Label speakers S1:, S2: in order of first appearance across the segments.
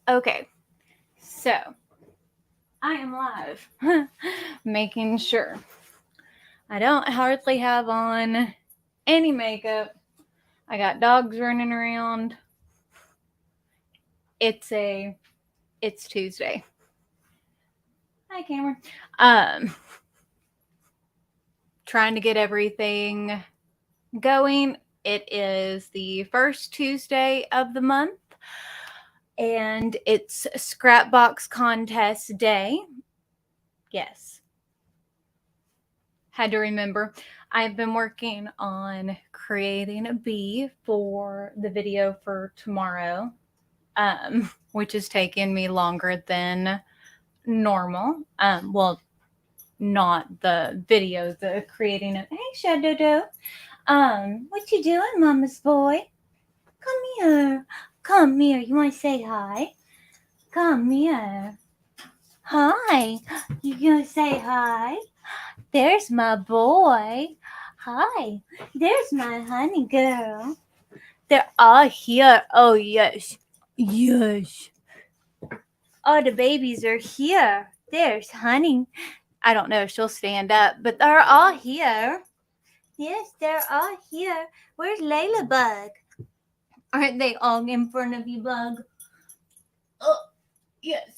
S1: Okay, so I am live. Making sure I don't hardly have on any makeup. I got dogs running around. It's Tuesday. Hi, Cameron. Trying to get everything going. It is the first Tuesday of the month, and it's Scrapbox contest day. Yes. Had to remember. I've been working on creating a bee for the video for tomorrow, which is taking me longer than normal. Well, not the video, the creating it. Hey, Shadow. What you doing, Mama's boy? Come here. Come here. You want to say hi? Come here. Hi. You gonna say hi? There's my boy. Hi. There's my honey girl. They're all here. Oh, yes. Yes. All the babies are here. There's honey. I don't know if she'll stand up, but they're all here. Yes, they're all here. Where's Layla Bug? Aren't they all in front of you, Bug? Oh, yes.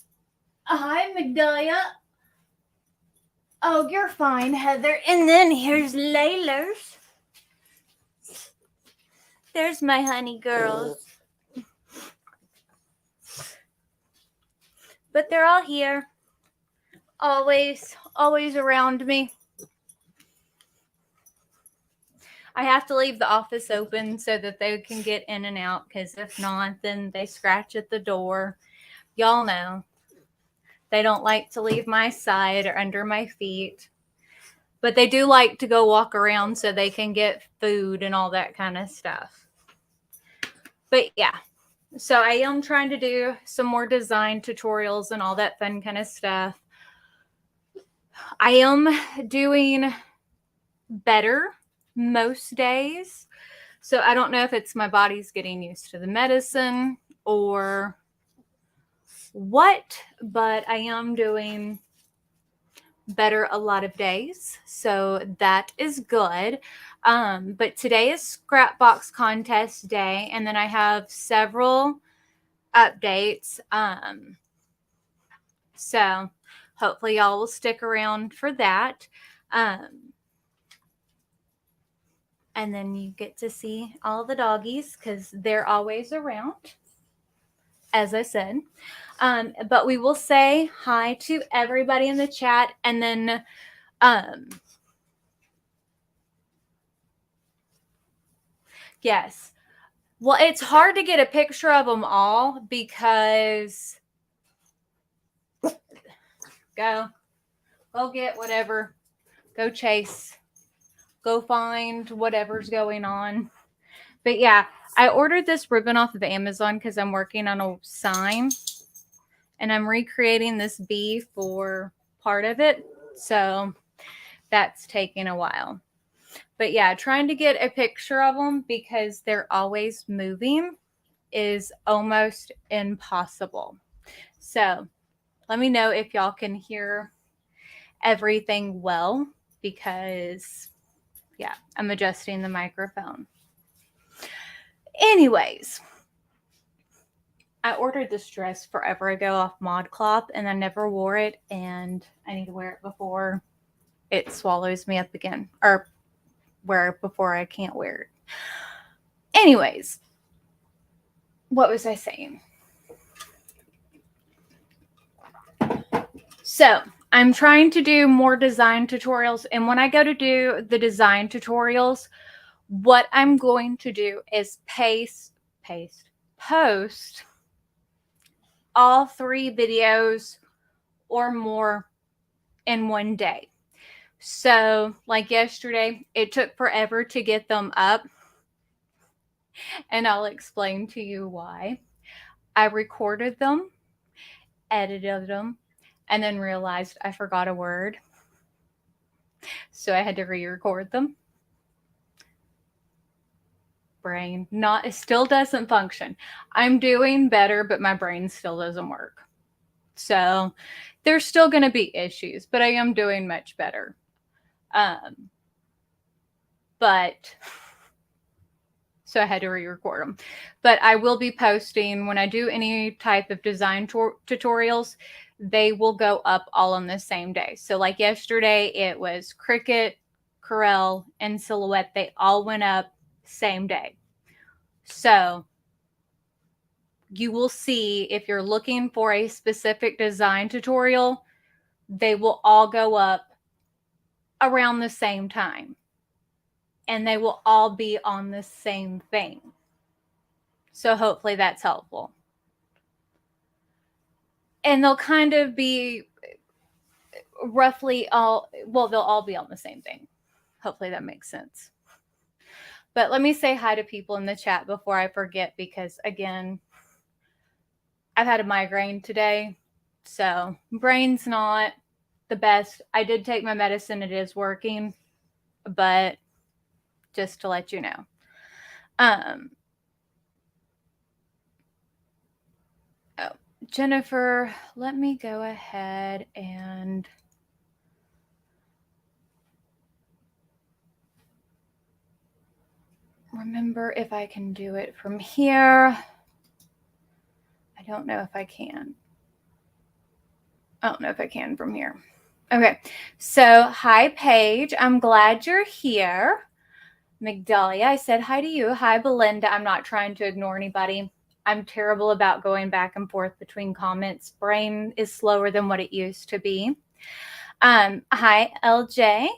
S1: Hi, Medaya. Oh, you're fine, Heather. And then here's Layla's. There's my honey girls. But they're all here. Always around me. I have to leave the office open so that they can get in and out, because if not, then they scratch at the door. Y'all know. They don't like to leave my side or under my feet. But they do like to go walk around so they can get food and all that kind of stuff. But yeah. So I am trying to do some more design tutorials and all that fun kind of stuff. I am doing better most days. So I don't know if it's my body's getting used to the medicine or what, but I am doing better a lot of days. So that is good. But today is Scrapbox contest day, and then I have several updates. So hopefully y'all will stick around for that. And then you get to see all the doggies because they're always around, as I said. But we will say hi to everybody in the chat, and then yes. Well, it's hard to get a picture of them all because go get whatever, go chase, go find whatever's going on. But yeah, I ordered this ribbon off of Amazon because I'm working on a sign, and I'm recreating this bee for part of it. So that's taking a while. But yeah, trying to get a picture of them because they're always moving is almost impossible. So let me know if y'all can hear everything well, because yeah, I'm adjusting the microphone. Anyways, I ordered this dress forever ago off ModCloth, and I never wore it, and I need to wear it before it swallows me up again, or wear it before I can't wear it. Anyways, what was I saying? So I'm trying to do more design tutorials, and when I go to do the design tutorials, what I'm going to do is post all 3 videos or more in one day. So like yesterday, it took forever to get them up, and I'll explain to you why. I recorded them, edited them, and then realized I forgot a word. So I had to re-record them. brain. It still doesn't function. I'm doing better, but my brain still doesn't work. So there's still going to be issues, but I am doing much better. So I had to re-record them. But I will be posting, when I do any type of design tutorials, they will go up all on the same day. So like yesterday, it was Cricut, Corel, and Silhouette. They all went up same day. So you will see, if you're looking for a specific design tutorial, they will all go up around the same time. And they will all be on the same thing. So hopefully that's helpful. And they'll kind of be roughly they'll all be on the same thing. Hopefully that makes sense. But let me say hi to people in the chat before I forget, because again, I've had a migraine today. So brain's not the best. I did take my medicine. It is working, but just to let you know. Oh, Jennifer, let me go ahead and remember if I can do it from here. I don't know if I can. I don't know if I can from here. Okay, so hi, Paige. I'm glad you're here. Migdalia, I said hi to you. Hi, Belinda. I'm not trying to ignore anybody. I'm terrible about going back and forth between comments. Brain is slower than what it used to be. Hi, LJ.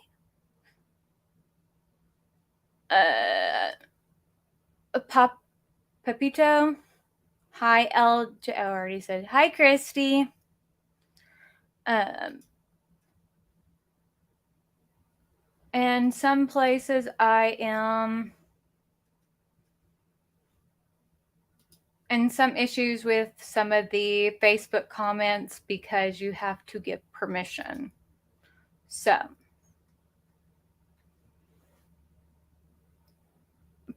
S1: Pepito. Hi, LJ. I already said hi, Christy. And some places I am and some issues with some of the Facebook comments because you have to give permission. So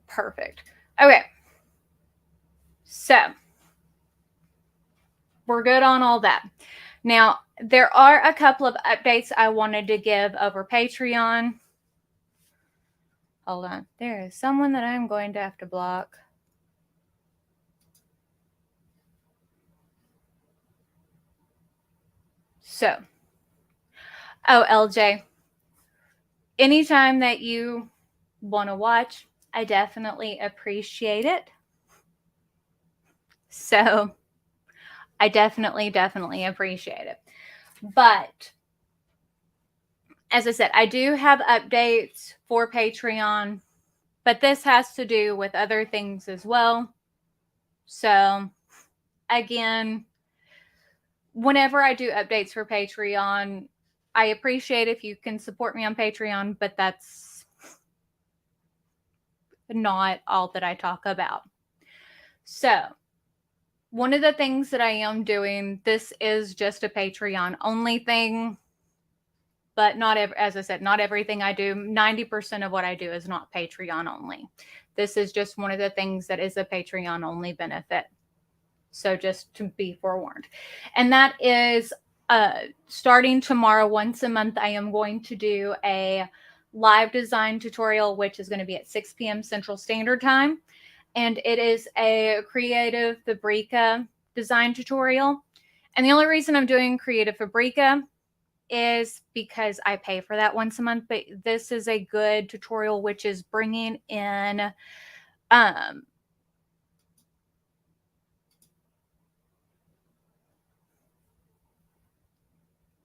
S1: perfect. Okay. So we're good on all that. Now, there are a couple of updates I wanted to give over Patreon. Hold on. There is someone that I'm going to have to block. So, LJ, anytime that you want to watch, I definitely appreciate it. So, I definitely appreciate it. But as I said, I do have updates for Patreon, but this has to do with other things as well. So again, whenever I do updates for Patreon, I appreciate if you can support me on Patreon, but that's not all that I talk about. So one of the things that I am doing, this is just a Patreon only thing, but as I said, not everything I do. 90% of what I do is not Patreon only. This is just one of the things that is a Patreon only benefit. So just to be forewarned. And that is starting tomorrow, once a month, I am going to do a live design tutorial, which is going to be at 6 p.m. Central Standard Time. And it is a Creative Fabrica design tutorial. And the only reason I'm doing Creative Fabrica is because I pay for that once a month. But this is a good tutorial, which is bringing in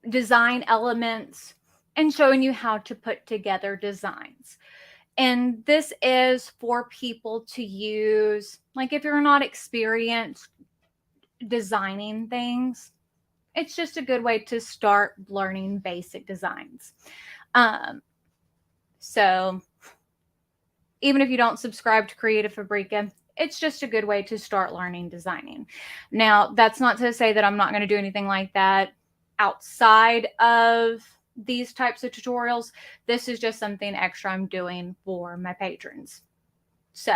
S1: design elements and showing you how to put together designs. And this is for people to use, like if you're not experienced designing things, it's just a good way to start learning basic designs. So even if you don't subscribe to Creative Fabrica, it's just a good way to start learning designing. Now, that's not to say that I'm not going to do anything like that outside of these types of tutorials. This is just something extra I'm doing for my patrons. So,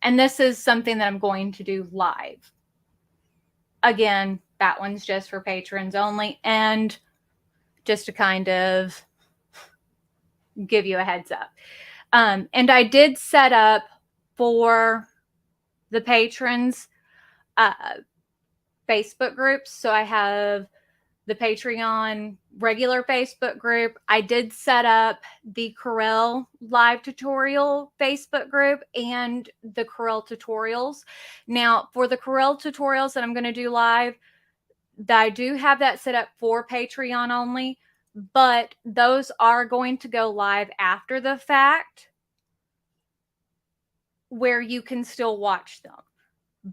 S1: and this is something that I'm going to do live. Again, that one's just for patrons only, and just to kind of give you a heads up. And I did set up for the patrons Facebook groups. So I have the Patreon regular Facebook group. I did set up the Corel live tutorial Facebook group and the Corel tutorials. Now, for the Corel tutorials that I'm going to do live, I do have that set up for Patreon only, but those are going to go live after the fact where you can still watch them.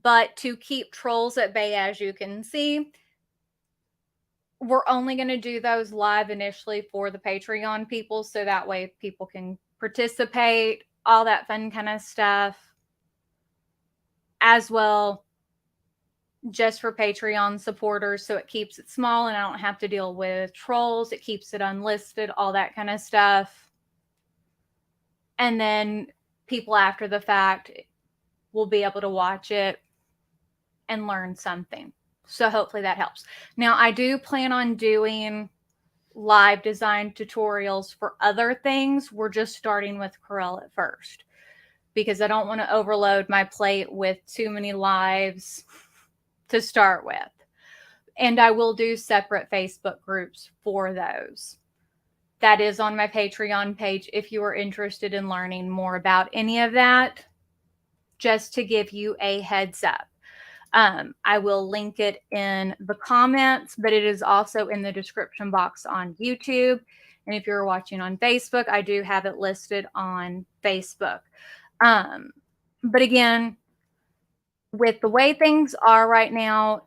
S1: But to keep trolls at bay, as you can see, we're only going to do those live initially for the Patreon people, so that way people can participate, all that fun kind of stuff, as well, just for Patreon supporters, so it keeps it small and I don't have to deal with trolls. It keeps it unlisted, all that kind of stuff. And then people after the fact will be able to watch it and learn something. So hopefully that helps. Now, I do plan on doing live design tutorials for other things. We're just starting with Corel at first because I don't want to overload my plate with too many lives to start with. And I will do separate Facebook groups for those. That is on my Patreon page if you are interested in learning more about any of that, just to give you a heads up. I will link it in the comments, but it is also in the description box on YouTube. And if you're watching on Facebook, I do have it listed on Facebook. But again, with the way things are right now,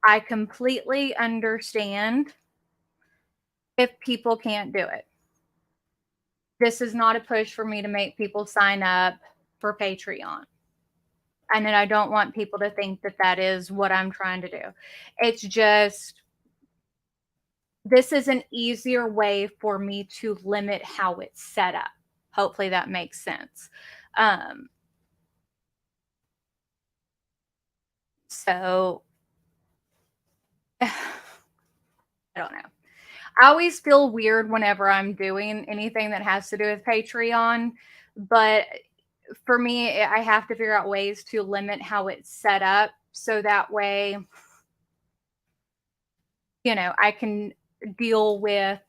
S1: I completely understand if people can't do it. This is not a push for me to make people sign up for Patreon. And I don't want people to think that that is what I'm trying to do. It's just, this is an easier way for me to limit how it's set up. Hopefully that makes sense. So, I don't know. I always feel weird whenever I'm doing anything that has to do with Patreon, but for me, I have to figure out ways to limit how it's set up so that way, you know, I can deal with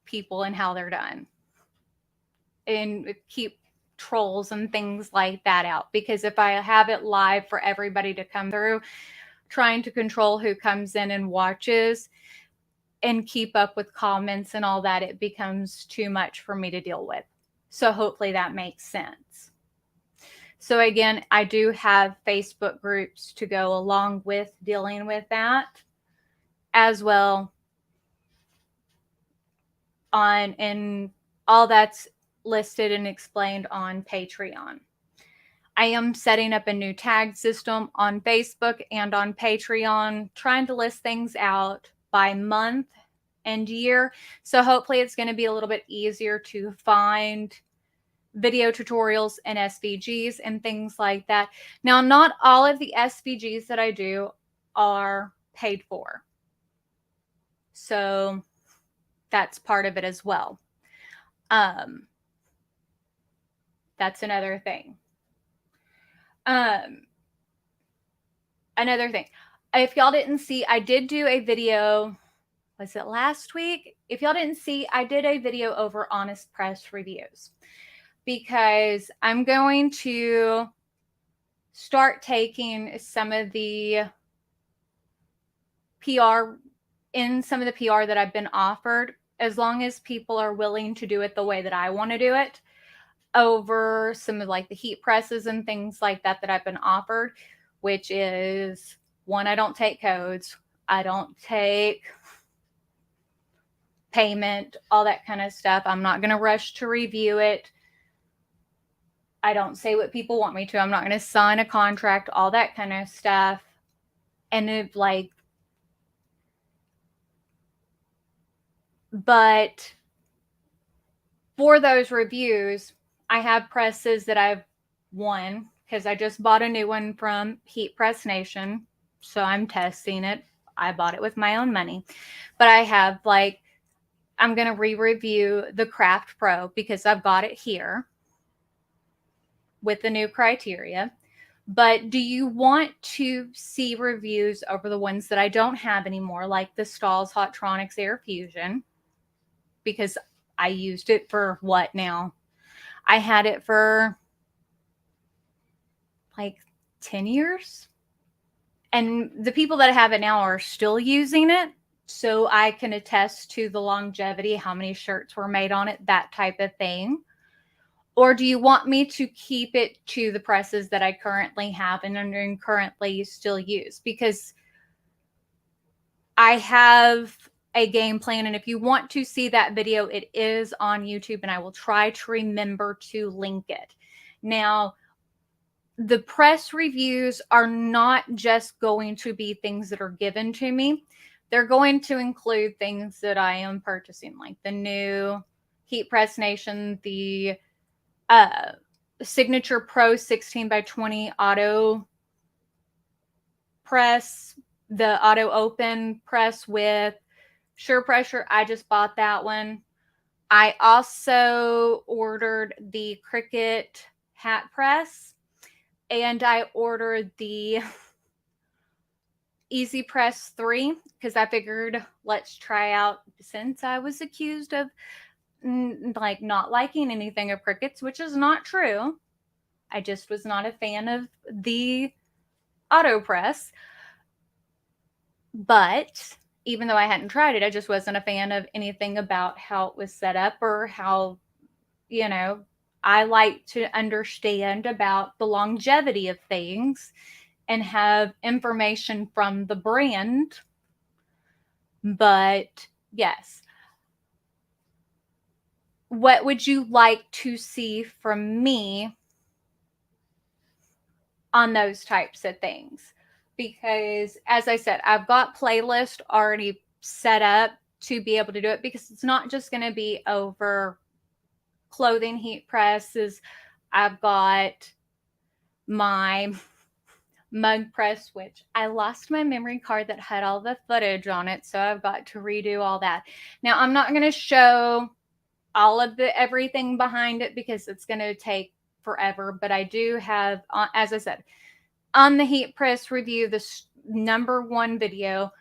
S1: people and how they're done and keep trolls and things like that out. Because if I have it live for everybody to come through, trying to control who comes in and watches and keep up with comments and all that, it becomes too much for me to deal with. So hopefully that makes sense. So again, I do have Facebook groups to go along with dealing with that as well. And all that's listed and explained on Patreon. I am setting up a new tag system on Facebook and on Patreon, trying to list things out by month and year. So hopefully it's going to be a little bit easier to find video tutorials and SVGs and things like that. Now, not all of the SVGs that I do are paid for. So that's part of it as well. That's another thing. Another thing. If y'all didn't see, I did do a video, was it last week? If y'all didn't see, I did a video over Honest Press reviews because I'm going to start taking some of the PR that I've been offered, as long as people are willing to do it the way that I want to do it, over some of like the heat presses and things like that I've been offered, which is, one, I don't take codes. I don't take payment, all that kind of stuff. I'm not going to rush to review it. I don't say what people want me to. I'm not going to sign a contract, all that kind of stuff. And it like, but for those reviews, I have presses that I've one, because I just bought a new one from Heat Press Nation. So I'm testing it. I bought it with my own money. But I have like, I'm going to re-review the Craft Pro because I've got it here with the new criteria. But do you want to see reviews over the ones that I don't have anymore, like the Stahl's Hottronics Air Fusion? Because I used it for what now? I had it for like 10 years. And the people that have it now are still using it. So I can attest to the longevity, how many shirts were made on it, that type of thing. Or do you want me to keep it to the presses that I currently have and currently still use? Because I have a game plan, and if you want to see that video, it is on YouTube, and I will try to remember to link it. Now, the press reviews are not just going to be things that are given to me. They're going to include things that I am purchasing, like the new Heat Press Nation, the Signature Pro 16x20 auto press, the auto open press with Sure Pressure. I just bought that one. I also ordered the Cricut hat press, and I ordered the Easy Press 3 because I figured let's try out, since I was accused of like not liking anything of Cricut's, which is not true. I just was not a fan of the auto press. But even though I hadn't tried it, I just wasn't a fan of anything about how it was set up or how, you know, I like to understand about the longevity of things and have information from the brand. But yes, what would you like to see from me on those types of things? Because as I said, I've got playlist already set up to be able to do it, because it's not just going to be over clothing heat presses. I've got my mug press, which I lost my memory card that had all the footage on it, so I've got to redo all that. Now, I'm not going to show all of the everything behind it because it's going to take forever, but I do have, as I said, on the heat press review, this #1 video,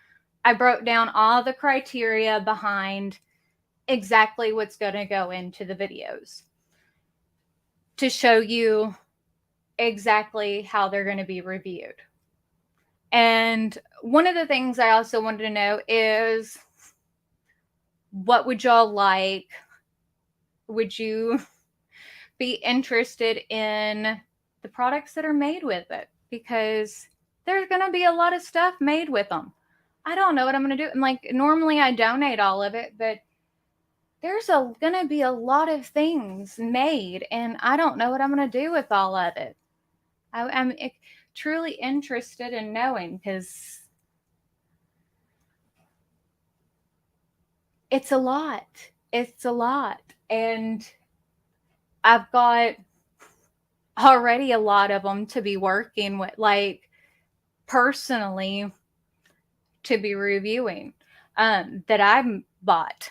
S1: I broke down all the criteria behind exactly what's going to go into the videos to show you exactly how they're going to be reviewed. And one of the things I also wanted to know is, what would y'all like? Would you be interested in the products that are made with it? Because there's going to be a lot of stuff made with them. I don't know what I'm going to do. And like, normally I donate all of it, but there's going to be a lot of things made, and I don't know what I'm going to do with all of it. I'm truly interested in knowing, because it's a lot. It's a lot. And I've got already a lot of them to be working with, like personally, to be reviewing that I bought.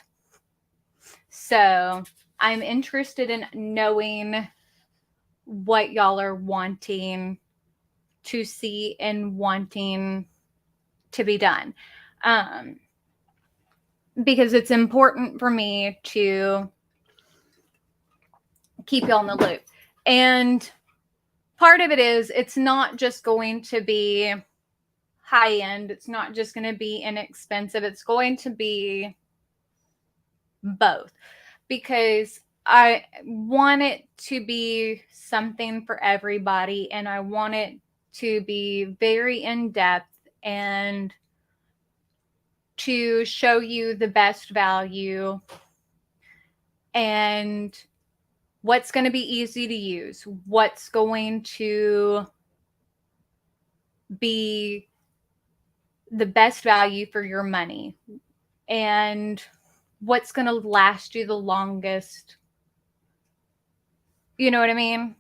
S1: So I'm interested in knowing what y'all are wanting to see and wanting to be done. Because it's important for me to keep y'all in the loop. And part of it is, it's not just going to be high end. It's not just going to be inexpensive. It's going to be both, because I want it to be something for everybody, and I want it to be very in-depth and to show you the best value and what's going to be easy to use, what's going to be the best value for your money, and what's going to last you the longest. You know what I mean?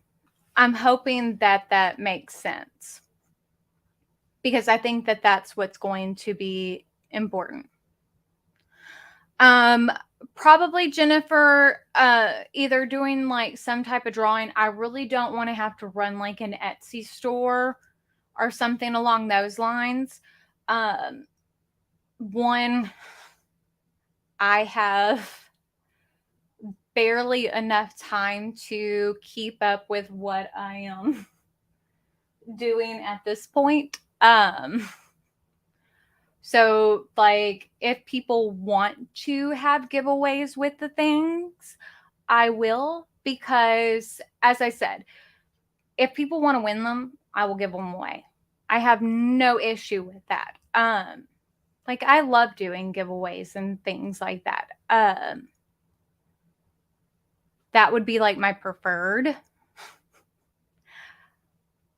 S1: I'm hoping that that makes sense, because I think that that's what's going to be important. Probably Jennifer, either doing like some type of drawing. I really don't want to have to run like an Etsy store or something along those lines. One, I have barely enough time to keep up with what I am doing at this point. So like if people want to have giveaways with the things, I will, because as I said, if people want to win them, I will give them away. I have no issue with that. Like I love doing giveaways and things like that. That would be like my preferred.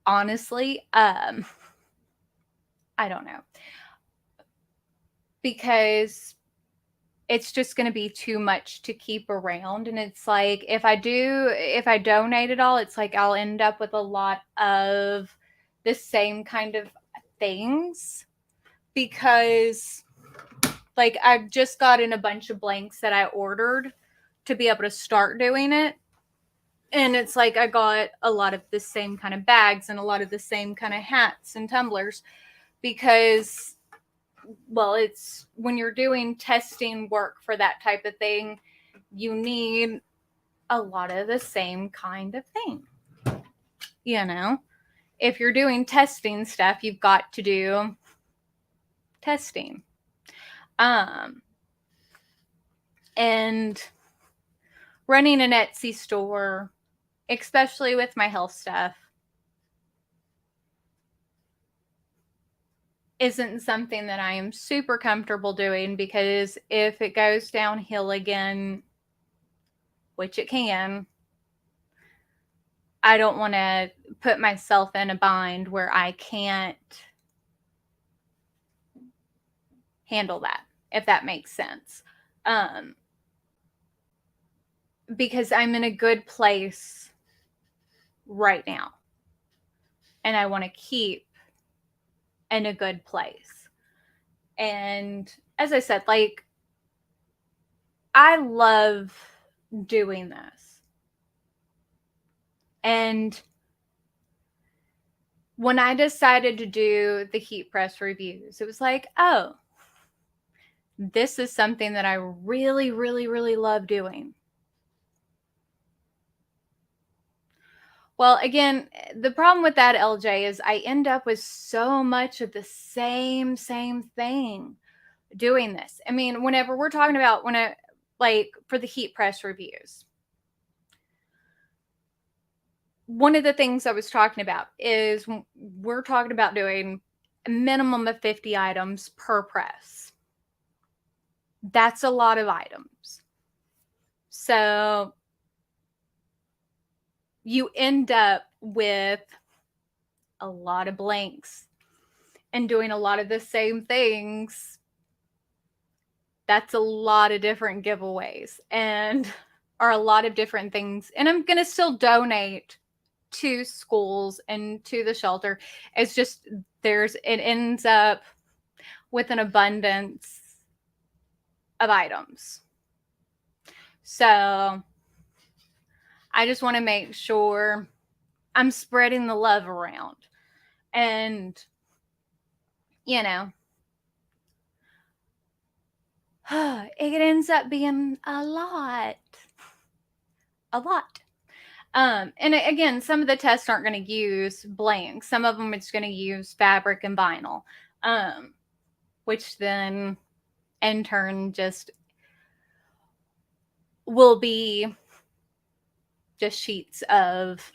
S1: Honestly, I don't know. Because it's just going to be too much to keep around. And it's like, if I donate it all, it's like I'll end up with a lot of the same kind of things, because like I've just gotten a bunch of blanks that I ordered to be able to start doing it. And it's like I got a lot of the same kind of bags and a lot of the same kind of hats and tumblers, because, well, it's when you're doing testing work for that type of thing, you need a lot of the same kind of thing. You know, if you're doing testing stuff, you've got to do testing. And running an Etsy store, especially with my health stuff, isn't something that I am super comfortable doing, because if it goes downhill again, which it can, I don't want to put myself in a bind where I can't handle that, if that makes sense. Because I'm in a good place right now, and I want to keep in a good place. And as I said, like, I love doing this. And when I decided to do the heat press reviews, it was like, oh, this is something that I really, really, really love doing. Well, again, the problem with that, LJ, is I end up with so much of the same thing doing this. I mean, whenever we're talking about like for the heat press reviews, one of the things I was talking about is we're talking about doing a minimum of 50 items per press. That's a lot of items. So you end up with a lot of blanks and doing a lot of the same things. That's a lot of different giveaways and are a lot of different things. And I'm going to still donate to schools and to the shelter. It's just it ends up with an abundance of items. So I just want to make sure I'm spreading the love around. And, you know, it ends up being a lot. And again, some of the tests aren't going to use blanks. Some of them it's going to use fabric and vinyl, which then in turn just will be just sheets of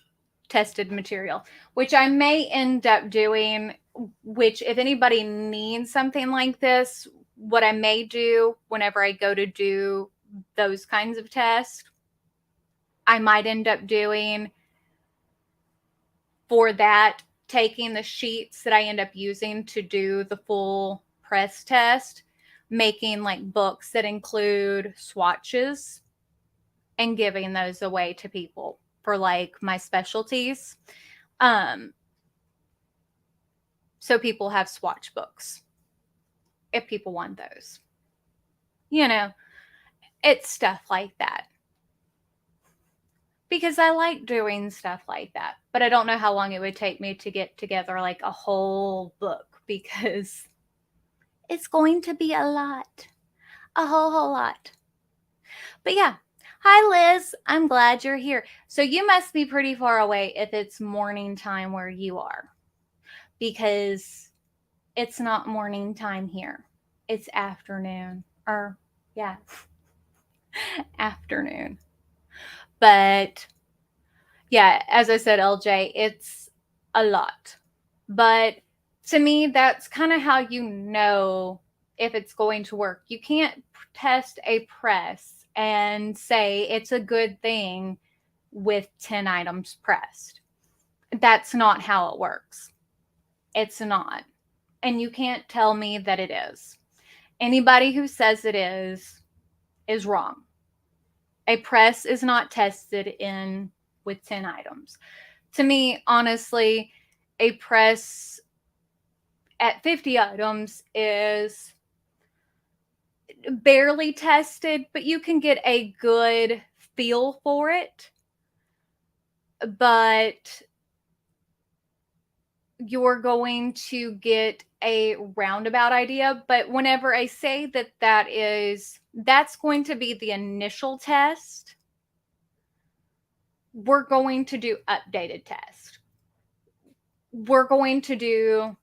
S1: tested material, which I may end up doing, which if anybody needs something like this, what I may do whenever I go to do those kinds of tests, I might end up doing for that, taking the sheets that I end up using to do the full press test, making like books that include swatches and giving those away to people for like my specialties. So people have swatch books if people want those. You know, it's stuff like that. Because I like doing stuff like that. But I don't know how long it would take me to get together like a whole book, because it's going to be a lot. A whole lot. But yeah. Hi, Liz. I'm glad you're here. So you must be pretty far away if it's morning time where you are, because it's not morning time here. It's afternoon. Or, yeah, afternoon. But yeah, as I said, LJ, it's a lot. But to me, that's kind of how you know if it's going to work. You can't test a press and say it's a good thing with 10 items pressed. That's not how it works. It's not. And you can't tell me that it is. Anybody who says it is wrong. A press is not tested in with 10 items. To me, honestly, a press at 50 items is barely tested, but you can get a good feel for it. But you're going to get a roundabout idea. But whenever I say that that's going to be the initial test, we're going to do updated test. We're going to do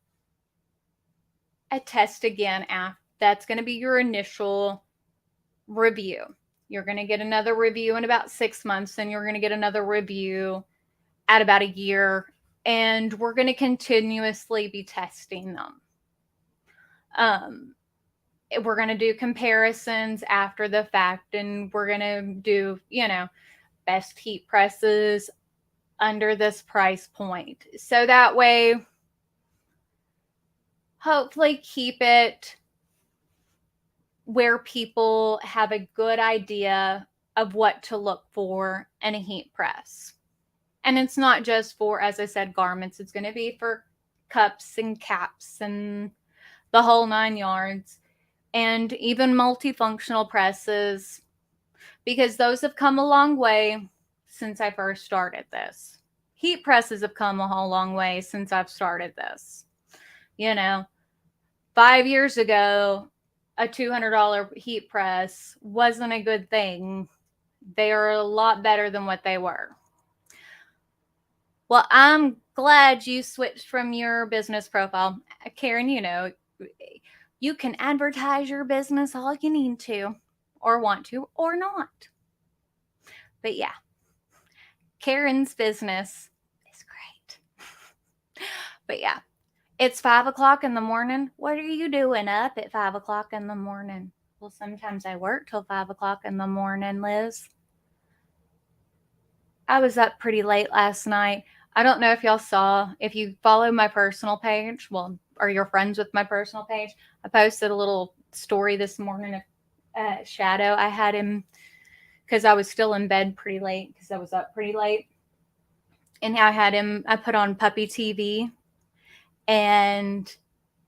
S1: a test again after. That's going to be your initial review. You're going to get another review in about 6 months, and you're going to get another review at about a year, and we're going to continuously be testing them. We're going to do comparisons after the fact, and we're going to do, best heat presses under this price point. So that way, hopefully keep it where people have a good idea of what to look for in a heat press. And it's not just for, as I said, garments. It's going to be for cups and caps and the whole 9 yards, and even multifunctional presses, because those have come a long way since I first started this. Heat presses have come a whole long way since I've started this. 5 years ago, a $200 heat press wasn't a good thing. They are a lot better than what they were. Well, I'm glad you switched from your business profile. Karen, you can advertise your business all you need to, or want to, or not. But yeah, Karen's business is great. But yeah, it's 5 o'clock in the morning. What are you doing up at 5 o'clock in the morning? Well, sometimes I work till 5 o'clock in the morning, Liz. I was up pretty late last night. I don't know if y'all saw, if you follow my personal page, well, or you're friends with my personal page, I posted a little story this morning of Shadow. I had him, because I was still in bed pretty late, because I was up pretty late. And I put on Puppy TV, and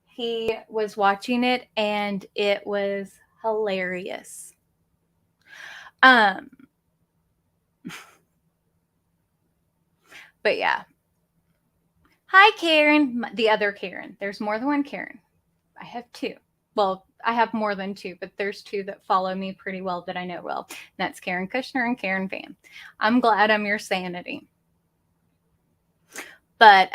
S1: he was watching it, and it was hilarious. But yeah. Hi, Karen. The other Karen. There's more than one Karen. I have 2. Well, I have more than 2, but there's 2 that follow me pretty well that I know well. And that's Karen Kushner and Karen Van. I'm glad I'm your sanity. But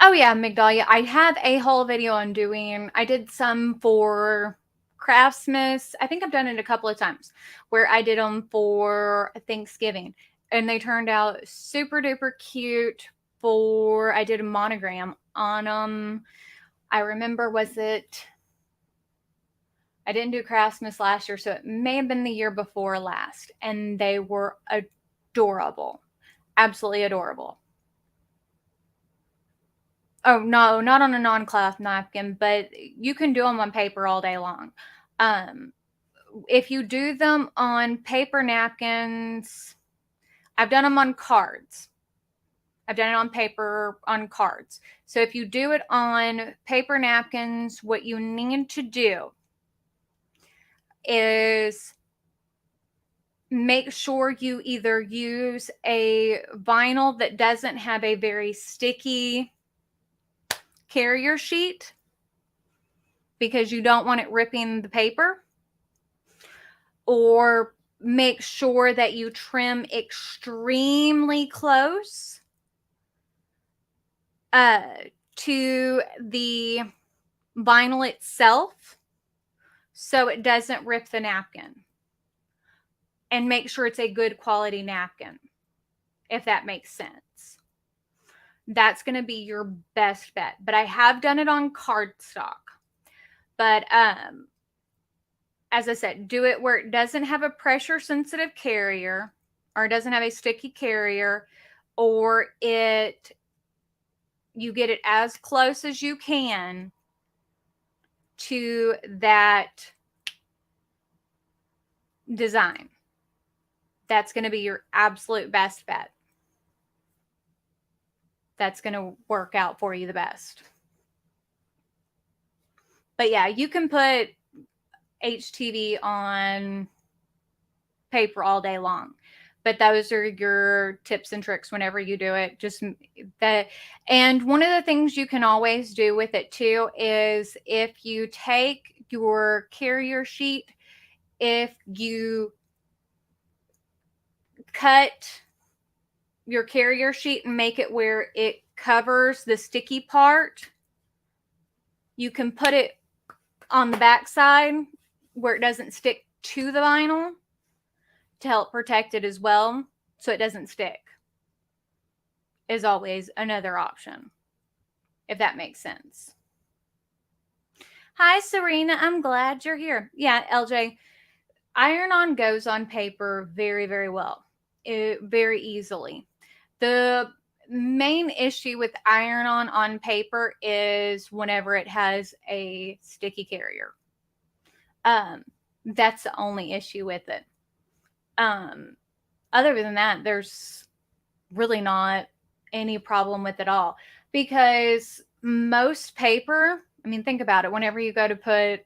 S1: oh yeah, Migdalia, I have a whole video on doing. I did some for Craftsmas. I think I've done it a couple of times where I did them for Thanksgiving, and they turned out super duper cute. I did a monogram on them. I remember, I didn't do Craftsmas last year, so it may have been the year before last, and they were adorable. Absolutely adorable. Oh, no, not on a non-cloth napkin, but you can do them on paper all day long. if you do them on paper napkins, I've done them on cards. I've done it on paper, on cards. So if you do it on paper napkins, what you need to do is make sure you either use a vinyl that doesn't have a very sticky carrier sheet, because you don't want it ripping the paper, or make sure that you trim extremely close to the vinyl itself so it doesn't rip the napkin. And make sure it's a good quality napkin, if that makes sense. That's going to be your best bet. But I have done it on cardstock. But as I said, do it where it doesn't have a pressure sensitive carrier, or it doesn't have a sticky carrier, or you get it as close as you can to that design. That's going to be your absolute best bet. That's going to work out for you the best. But yeah, you can put HTV on paper all day long, but those are your tips and tricks whenever you do it. Just that. And one of the things you can always do with it too is, if you take your carrier sheet, if you cut your carrier sheet and make it where it covers the sticky part, you can put it on the back side where it doesn't stick to the vinyl to help protect it as well, so it doesn't stick. Is always another option, if that makes sense. Hi, Serena. I'm glad you're here. Yeah, LJ, iron-on goes on paper very, very well. Very easily. The main issue with iron-on on paper is whenever it has a sticky carrier. That's the only issue with it. Other than that, there's really not any problem with it all, because most paper, I mean, think about it. Whenever you go to put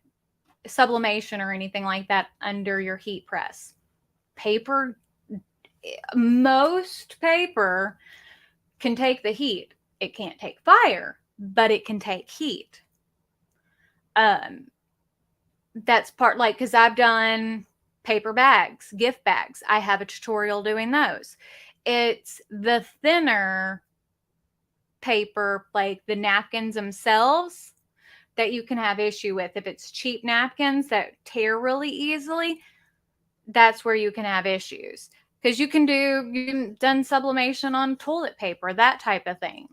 S1: sublimation or anything like that under your heat press, most paper can take the heat. It can't take fire, but it can take heat. That's part, like, because I've done paper bags, gift bags. I have a tutorial doing those. It's the thinner paper, like the napkins themselves, that you can have issue with. If it's cheap napkins that tear really easily, that's where you can have issues. Because you've done sublimation on toilet paper, that type of thing.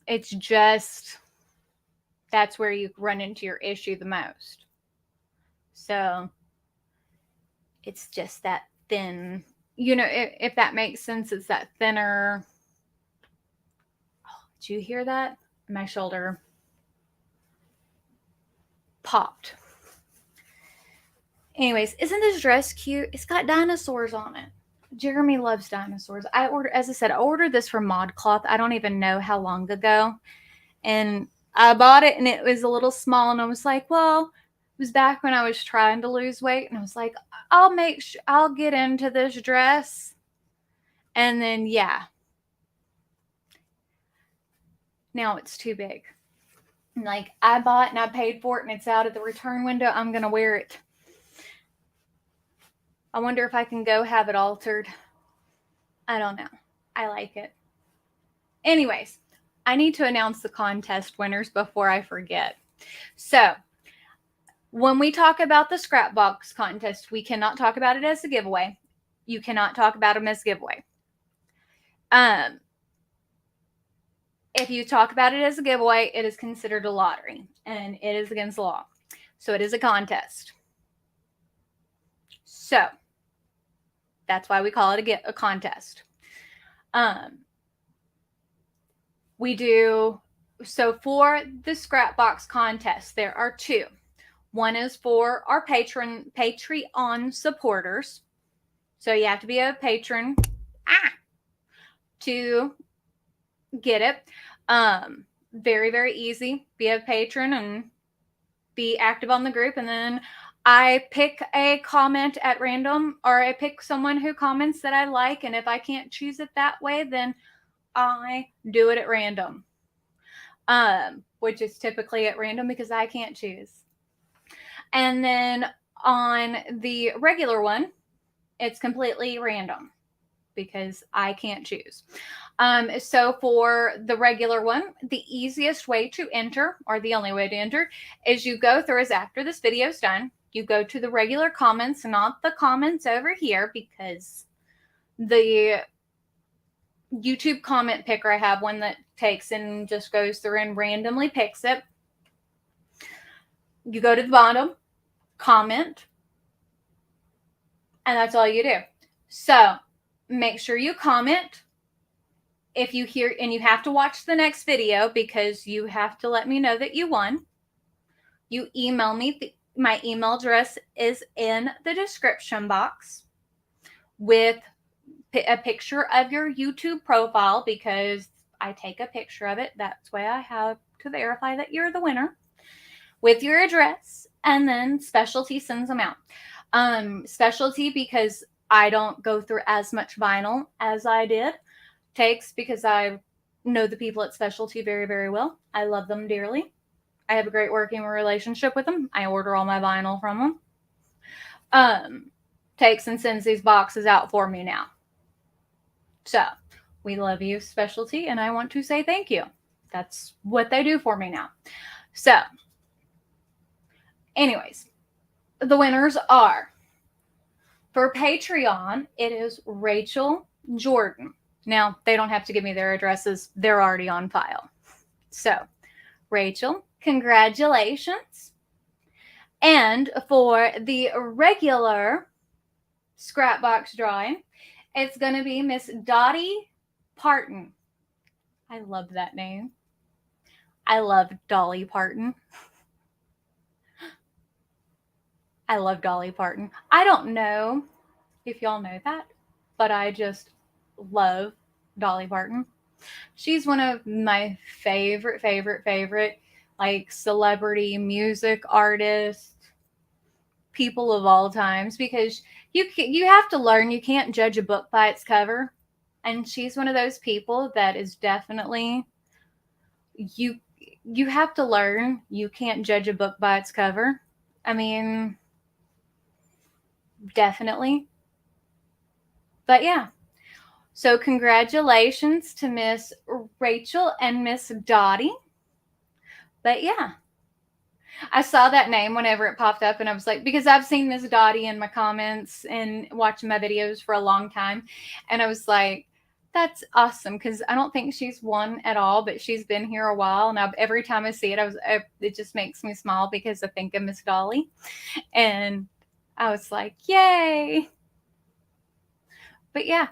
S1: It's just, that's where you run into your issue the most. So it's just that thin, if that makes sense, it's that thinner. Oh, did you hear that? My shoulder popped. Anyways, isn't this dress cute? It's got dinosaurs on it. Jeremy loves dinosaurs. As I said, I ordered this from ModCloth. I don't even know how long ago. And I bought it and it was a little small, and I was like, well, it was back when I was trying to lose weight, and I was like, I'll get into this dress. And then, yeah. Now it's too big. Like, I bought and I paid for it and it's out at the return window. I'm going to wear it. I wonder if I can go have it altered. I don't know. I like it. Anyways, I need to announce the contest winners before I forget. So, when we talk about the Scrapbox contest, we cannot talk about it as a giveaway. You cannot talk about them as a giveaway. If you talk about it as a giveaway, it is considered a lottery, and it is against the law. So it is a contest. So that's why we call it a contest. So for the Scrapbox contest, there are two. One is for our Patreon supporters. So you have to be a patron to get it. Very, very easy. Be a patron and be active on the group. And then I pick a comment at random, or I pick someone who comments that I like. And if I can't choose it that way, then I do it at random. Which is typically at random because I can't choose. And then on the regular one, it's completely random because I can't choose. So for the regular one, the easiest way to enter, or the only way to enter, is you go through, is after this video is done, you go to the regular comments, not the comments over here, because the YouTube comment picker, I have one that takes and just goes through and randomly picks it. You go to the bottom, comment, and that's all you do. So make sure you comment. If you hear, and you have to watch the next video because you have to let me know that you won. You email me. My email address is in the description box with a picture of your YouTube profile, because I take a picture of it. That's why I have to verify that you're the winner, with your address, and then Specialty sends them out. Specialty, because I don't go through as much vinyl as I did, takes, because I know the people at Specialty very, very well. I love them dearly. I have a great working relationship with them. I order all my vinyl from them. Takes and sends these boxes out for me now. So we love you, Specialty, and I want to say thank you. That's what they do for me now. So anyways, the winners are, for Patreon, it is Rachel Jordan. Now, they don't have to give me their addresses. They're already on file. So, Rachel, congratulations. And for the regular Scrapbox drawing, it's going to be Miss Dottie Parton. I love that name. I love Dolly Parton. I love Dolly Parton. I don't know if y'all know that, but I just love Dolly Parton. She's one of my favorite like celebrity music artists, people of all times, because you have to learn, you can't judge a book by its cover, and she's one of those people that is definitely, you have to learn, you can't judge a book by its cover. I mean, definitely. But yeah. So congratulations to Miss Rachel and Miss Dottie. But yeah, I saw that name whenever it popped up, and I was like, because I've seen Miss Dottie in my comments and watching my videos for a long time, and I was like, that's awesome, because I don't think she's won at all, but she's been here a while, and every time I see it, it just makes me smile because I think of Miss Dolly, and I was like, yay! But yeah.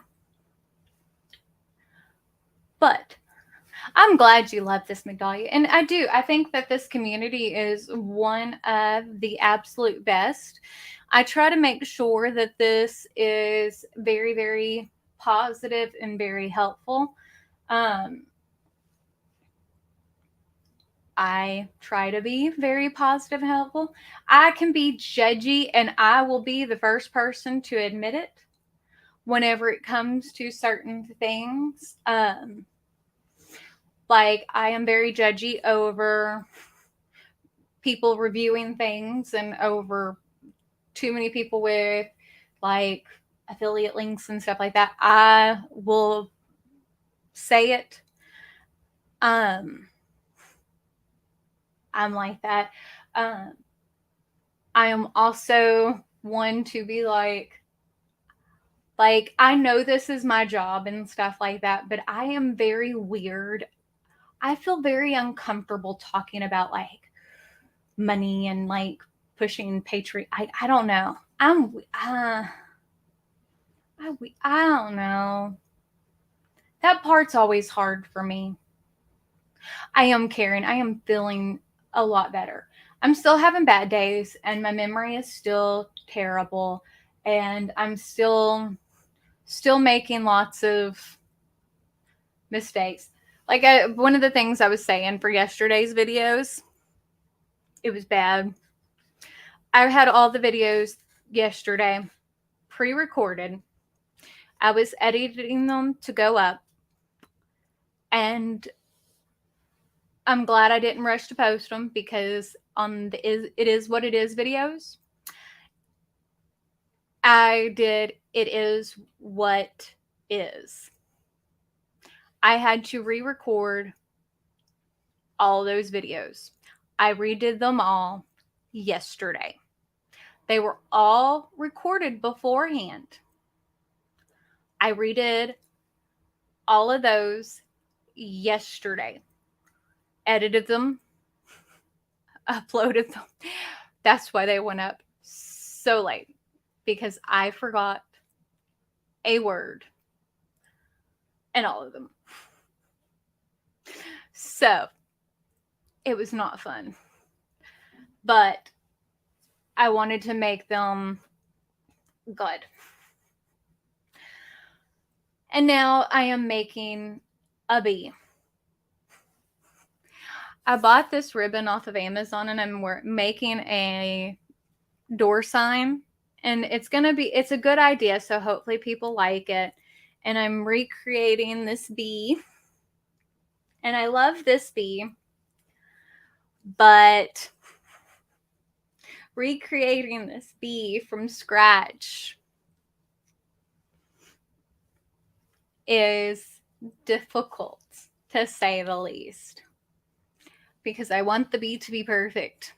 S1: But I'm glad you love this medallion. And I do. I think that this community is one of the absolute best. I try to make sure that this is very, very positive and very helpful. I try to be very positive and helpful. I can be judgy, and I will be the first person to admit it whenever it comes to certain things. Like, I am very judgy over people reviewing things and over too many people with like affiliate links and stuff like that. I will say it. I'm like that. I am also one to be like, I know this is my job and stuff like that, but I am very weird. I feel very uncomfortable talking about like money and like pushing Patreon. I don't know. I don't know. That part's always hard for me. I am caring. I am feeling a lot better. I'm still having bad days, and my memory is still terrible, and I'm still making lots of mistakes. Like one of the things I was saying for yesterday's videos, it was bad. I had all the videos yesterday pre-recorded. I was editing them to go up, and I'm glad I didn't rush to post them, because on the It Is What It Is videos, I did It Is What Is. I had to re-record all those videos. I redid them all yesterday. They were all recorded beforehand. I redid all of those yesterday. Edited them, uploaded them. That's why they went up so late, because I forgot a word in all of them. So it was not fun, but I wanted to make them good. And now I am making a bee. I bought this ribbon off of Amazon, and I'm making a door sign, and it's a good idea, so hopefully people like it. And I'm recreating this bee, and I love this bee, but recreating this bee from scratch is difficult, to say the least, because I want the bee to be perfect.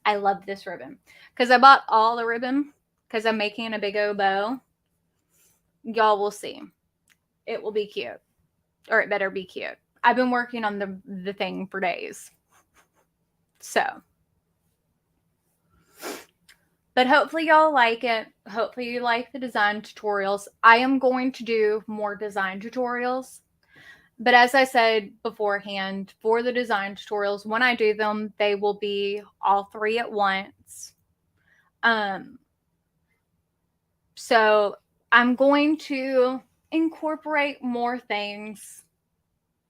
S1: I love this ribbon because I bought all the ribbon because I'm making a big old bow. Y'all will see. It will be cute, or it better be cute. I've been working on the thing for days. So, but hopefully y'all like it. Hopefully you like the design tutorials. I am going to do more design tutorials. But as I said beforehand, for the design tutorials, when I do them, they will be all 3 at once. So I'm going to incorporate more things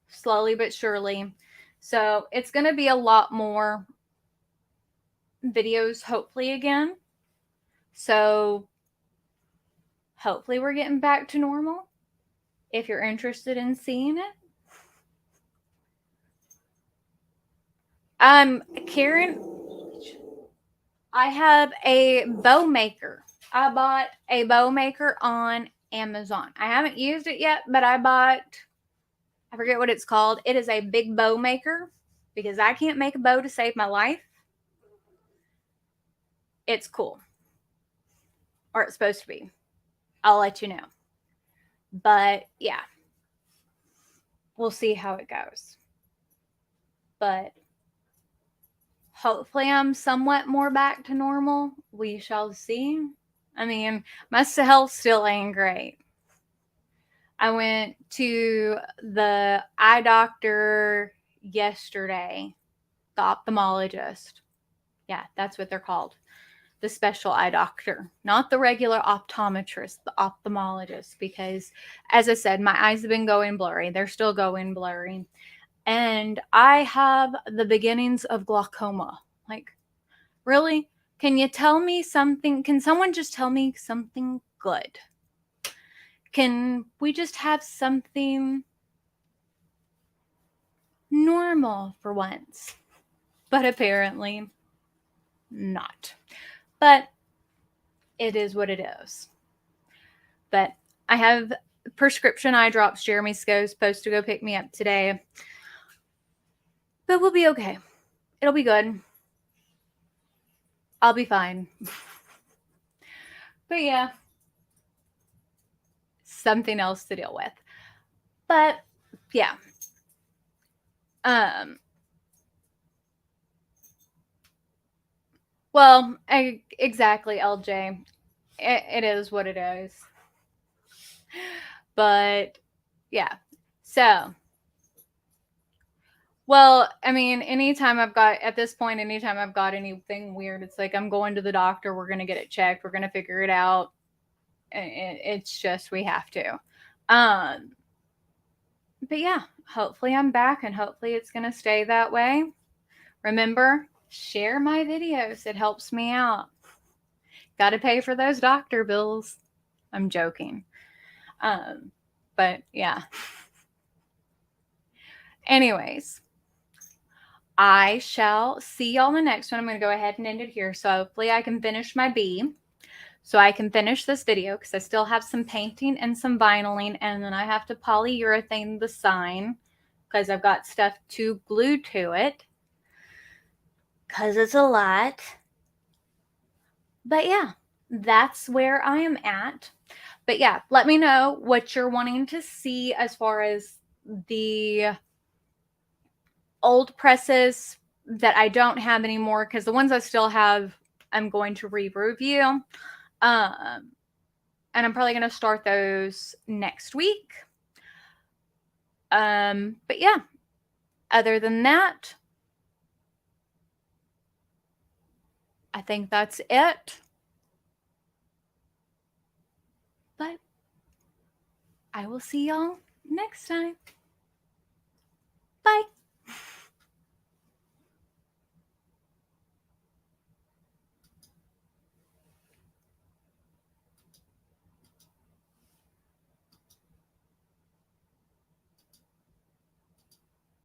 S1: slowly but surely. So it's going to be a lot more videos, hopefully, again. So hopefully we're getting back to normal. If you're interested in seeing it. Karen, I have a bow maker. I bought a bow maker on Amazon. I haven't used it yet, but I forget what it's called. It is a big bow maker because I can't make a bow to save my life. It's cool. Or it's supposed to be. I'll let you know. But yeah, we'll see how it goes. But hopefully I'm somewhat more back to normal. We shall see. I mean, my health still ain't great. I went to the eye doctor yesterday, the ophthalmologist. Yeah, that's what they're called. The special eye doctor, not the regular optometrist, the ophthalmologist, because as I said, my eyes have been going blurry. They're still going blurry. And I have the beginnings of glaucoma. Like, really? Can you tell me something? Can someone just tell me something good? Can we just have something normal for once? But apparently not. But it is what it is. But I have prescription eye drops. Jeremy Sco's supposed to go pick me up today. But we'll be okay. It'll be good. I'll be fine. But yeah, something else to deal with. But yeah. Well, exactly, LJ. It is what it is. But yeah. So Well, I mean, anytime I've got anything weird, it's like I'm going to the doctor. We're going to get it checked. We're going to figure it out. It's just, we have to. But yeah, hopefully I'm back and hopefully it's going to stay that way. Remember, share my videos. It helps me out. Got to pay for those doctor bills. I'm joking. But yeah. Anyways, I shall see y'all in the next one. I'm going to go ahead and end it here. So hopefully I can finish my bee. So I can finish this video because I still have some painting and some vinyling. And then I have to polyurethane the sign because I've got stuff to glue to it. Because it's a lot. But yeah, that's where I am at. But yeah, let me know what you're wanting to see as far as the old presses that I don't have anymore, because the ones I still have, I'm going to re-review. And I'm probably going to start those next week. But yeah, other than that, I think that's it. But I will see y'all next time.